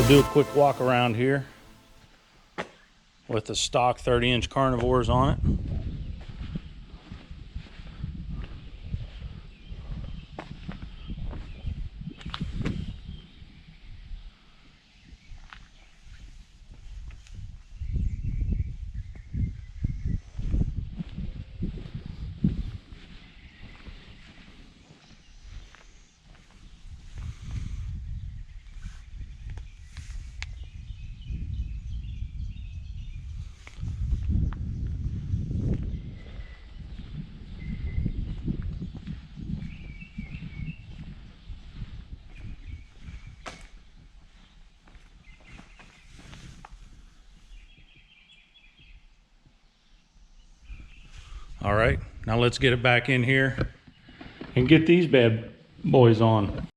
We'll do a quick walk around here with the stock 30-inch carnivores on it. All right, now let's get it back in here and get these bad boys on.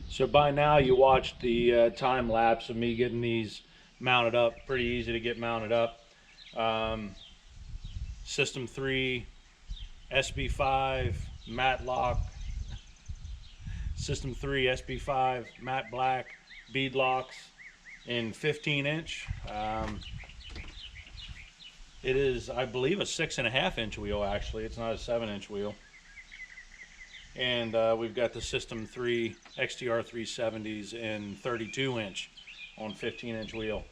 So by now you watched the time lapse of me getting these mounted up. Pretty easy to get mounted up. System 3 SB-5 matte lock, System 3 SB-5 matte black bead locks in 15-inch. It is, I believe, a 6.5-inch wheel. Actually, it's not a 7-inch wheel. And we've got the System 3 XTR370s in 32-inch on 15-inch wheel.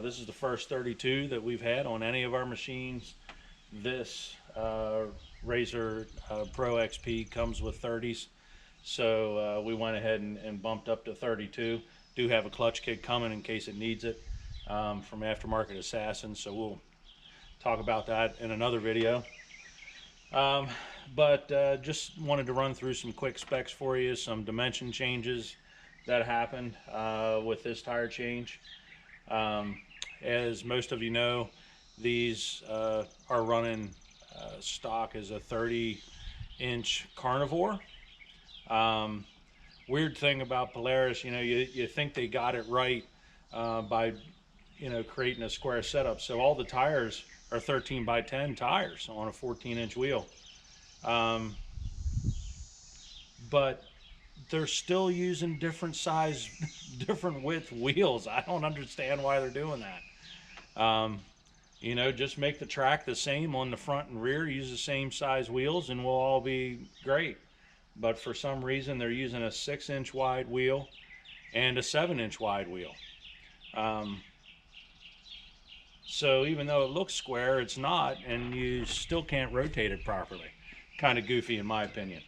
This is the first 32 that we've had on any of our machines. This Razor Pro XP comes with 30s, So we went ahead and bumped up to 32. Do have a clutch kit coming in case it needs it, from Aftermarket Assassin, so we'll talk about that in another video. But just wanted to run through some quick specs for you, some dimension changes that happened with this tire change. As most of you know, these are running stock as a 30-inch carnivore. Weird thing about Polaris, you think they got it right by creating a square setup. So all the tires are 13 by 10 tires on a 14-inch wheel, but they're still using different size, different width wheels. I don't understand why they're doing that. Just make the track the same on the front and rear, use the same size wheels, and we'll all be great. But for some reason, they're using a 6-inch wide wheel and a 7-inch wide wheel. So even though it looks square, it's not, and you still can't rotate it properly. Kind of goofy in my opinion.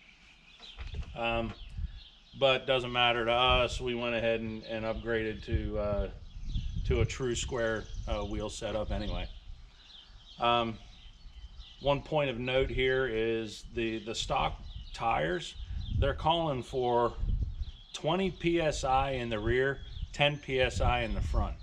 But doesn't matter to us. We went ahead and upgraded to a true square wheel setup anyway. One point of note here is the stock tires. They're calling for 20 psi in the rear, 10 psi in the front.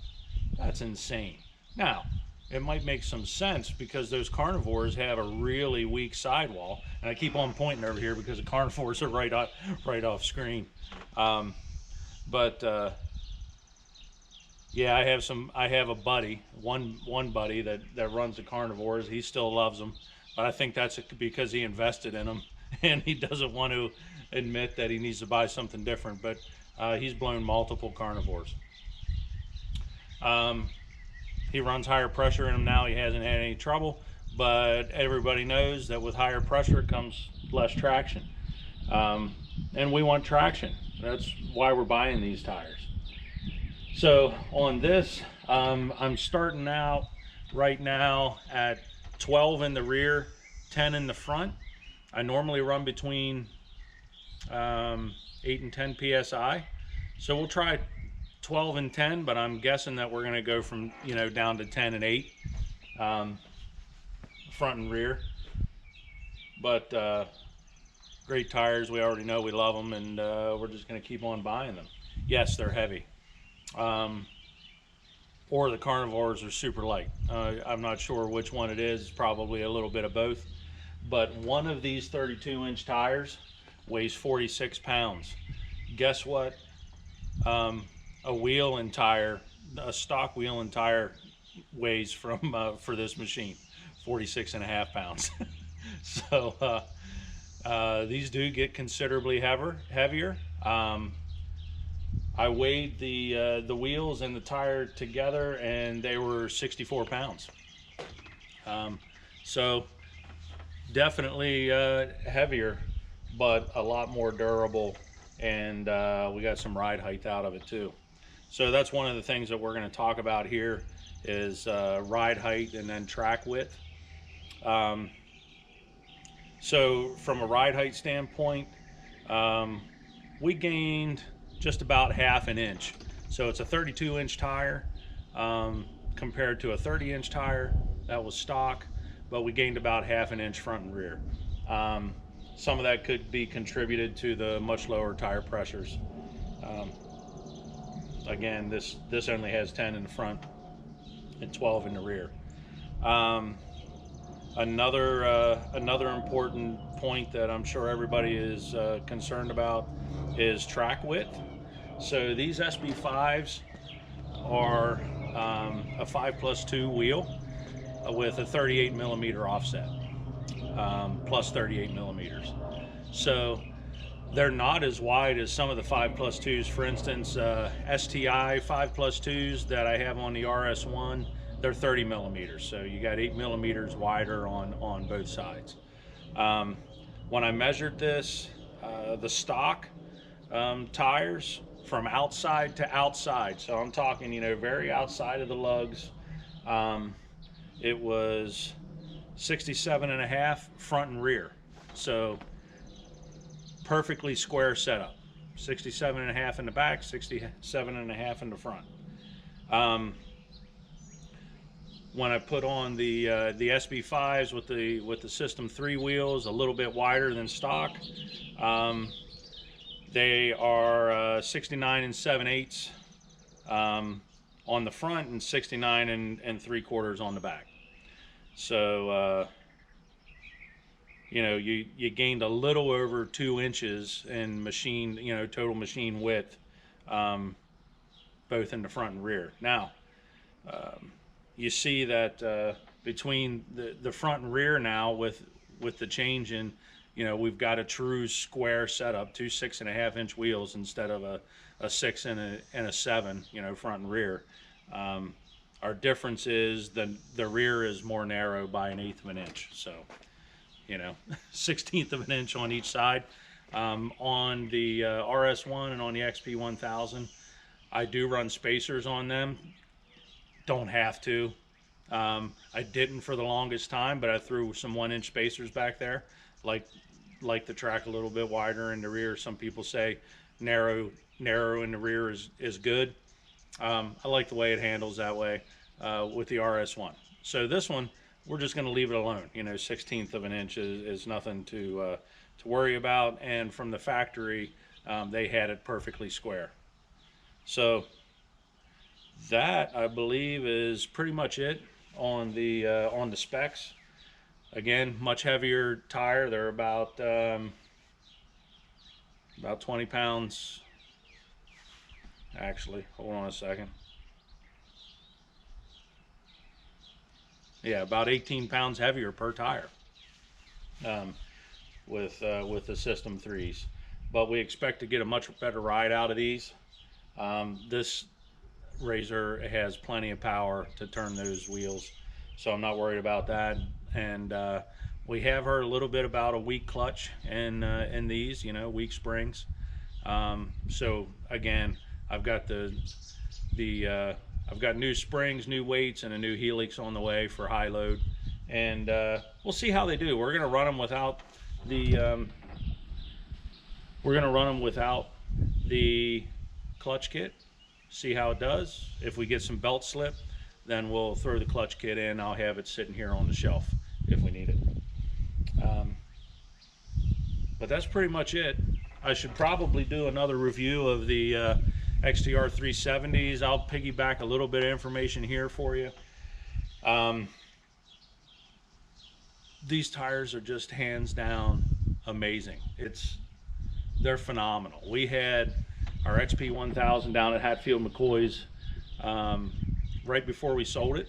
That's insane. Now, it might make some sense because those carnivores have a really weak sidewall, and I keep on pointing over here because the carnivores are right off screen. Yeah, I have a buddy, one buddy that runs the carnivores. He still loves them, but I think that's because he invested in them and he doesn't want to admit that he needs to buy something different. But he's blown multiple carnivores. He runs higher pressure in them now. He hasn't had any trouble, but everybody knows that with higher pressure comes less traction, and we want traction. That's why we're buying these tires. So on this, I'm starting out right now at 12 in the rear, 10 in the front. I normally run between 8 and 10 psi, so we'll try 12 and 10, but I'm guessing that we're going to go from down to 10 and 8, front and rear. But great tires. We already know we love them, and we're just going to keep on buying them. Yes, they're heavy, or the carnivores are super light. I'm not sure which one it is. It's probably a little bit of both, but one of these 32-inch tires weighs 46 pounds. Guess what? A wheel and tire, a stock wheel and tire weighs for this machine 46.5 pounds. So these do get considerably heavier. I weighed the wheels and the tire together, and they were 64 pounds. So definitely heavier, but a lot more durable, and we got some ride height out of it too. So that's one of the things that we're going to talk about here is ride height and then track width. So from a ride height standpoint, we gained just about half an inch. So it's a 32-inch tire compared to a 30-inch tire that was stock, but we gained about half an inch front and rear. Some of that could be contributed to the much lower tire pressures. Again, this only has 10 in the front and 12 in the rear. Another important point that I'm sure everybody is concerned about is track width. So these SB-5s are a 5+2 wheel with a 38 millimeter offset, plus 38 millimeters. So they're not as wide as some of the 5+2s. For instance, STI 5+2s that I have on the RS1, they're 30 millimeters. So you got 8 millimeters wider on both sides. When I measured this, the stock tires from outside to outside, so I'm talking, very outside of the lugs, it was 67.5 front and rear. So perfectly square setup. 67.5 in the back, 67.5 in the front. When I put on the SB-5s with the System 3 wheels, a little bit wider than stock, they are 69 7/8 on the front and 69 3/4 on the back. So you know, you gained a little over 2 inches in machine, you know, total machine width, both in the front and rear. Now, you see that between the front and rear now, with the change in, you know, we've got a true square setup, 2 6.5-inch wheels instead of a 6 and a 7, you know, front and rear. Our difference is the rear is more narrow by 1/8 of an inch. So, you know, 1/16 of an inch on each side. On the RS1 and on the XP1000, I do run spacers on them. Don't have to. I didn't for the longest time, but I threw some 1-inch spacers back there. Like the track a little bit wider in the rear. Some people say narrow in the rear is good. I like the way it handles that way with the RS1. So this one, we're just going to leave it alone. You know, 1/16 of an inch is nothing to worry about. And from the factory, they had it perfectly square. So that, I believe, is pretty much it on the specs. Again, much heavier tire. They're about 20 pounds. Actually, hold on a second. Yeah, about 18 pounds heavier per tire with the System 3s. But we expect to get a much better ride out of these. This RZR has plenty of power to turn those wheels, so I'm not worried about that. And we have heard a little bit about a weak clutch in these, you know, weak springs. So again, I've got I've got new springs, new weights, and a new helix on the way for high load, and we'll see how they do. We're gonna run them without the clutch kit. See how it does. If we get some belt slip, then we'll throw the clutch kit in. I'll have it sitting here on the shelf if we need it. But that's pretty much it. I should probably do another review of the XTR370s. I'll piggyback a little bit of information here for you. These tires are just hands down amazing. They're phenomenal. We had our XP1000 down at Hatfield McCoy's right before we sold it.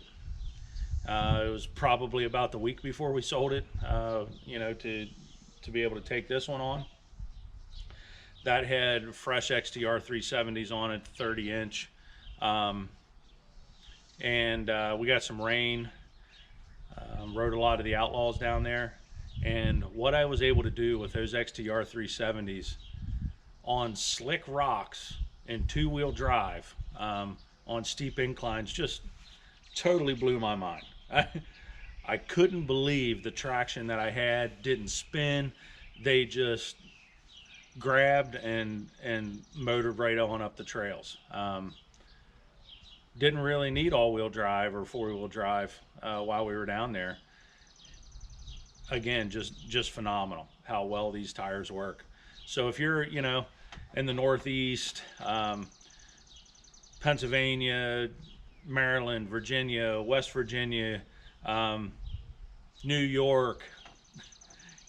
It was probably about the week before we sold it, you know, to be able to take this one on. That had fresh XTR370s on it, 30-inch. And we got some rain. Rode a lot of the Outlaws down there. And what I was able to do with those XTR370s on slick rocks and 2-wheel drive on steep inclines just totally blew my mind. I couldn't believe the traction that I had. Didn't spin. They just grabbed and motored right on up the trails. Didn't really need all-wheel drive or 4-wheel drive while we were down there. Again, just phenomenal how well these tires work. So if you're, you know, in the Northeast, Pennsylvania, Maryland, Virginia, West Virginia, New York,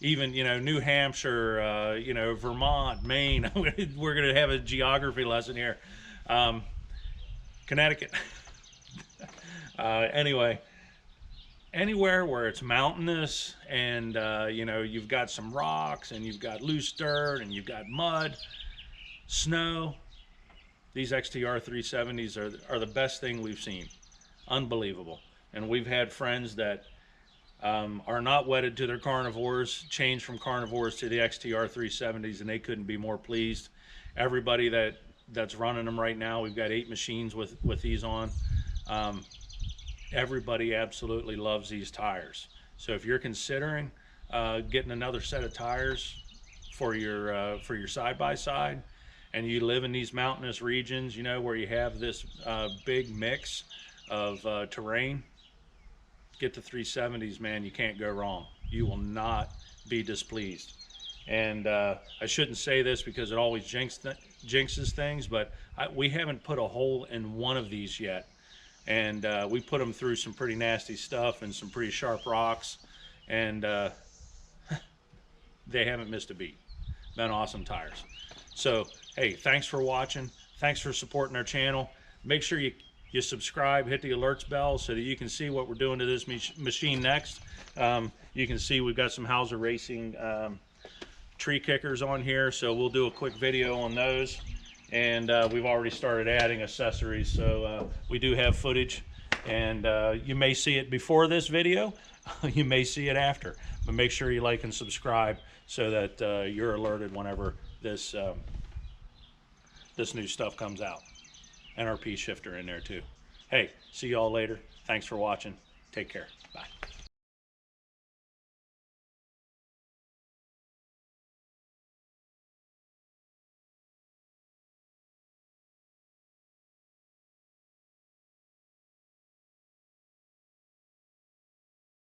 even, you know, New Hampshire, you know, Vermont, Maine. We're going to have a geography lesson here. Connecticut. Anyway, anywhere where it's mountainous and, you know, you've got some rocks and you've got loose dirt and you've got mud, snow, these XTR370s are the best thing we've seen. Unbelievable. And we've had friends that are not wedded to their carnivores, changed from carnivores to the XTR370s, and they couldn't be more pleased. Everybody that's running them right now, we've got 8 machines with these on. Everybody absolutely loves these tires. So if you're considering getting another set of tires for your side-by-side, and you live in these mountainous regions, you know, where you have this big mix of terrain, get the 370s, man. You can't go wrong. You will not be displeased. And I shouldn't say this because it always jinxes things, but we haven't put a hole in one of these yet. And we put them through some pretty nasty stuff and some pretty sharp rocks, and they haven't missed a beat. Been awesome tires. So, hey, thanks for watching. Thanks for supporting our channel. Make sure you subscribe, hit the alerts bell so that you can see what we're doing to this machine next. You can see we've got some Hauser Racing tree kickers on here, so we'll do a quick video on those. And we've already started adding accessories, so we do have footage, and you may see it before this video, you may see it after, but make sure you like and subscribe so that you're alerted whenever this this new stuff comes out. And our P shifter in there too. Hey, see y'all later. Thanks for watching. Take care. Bye.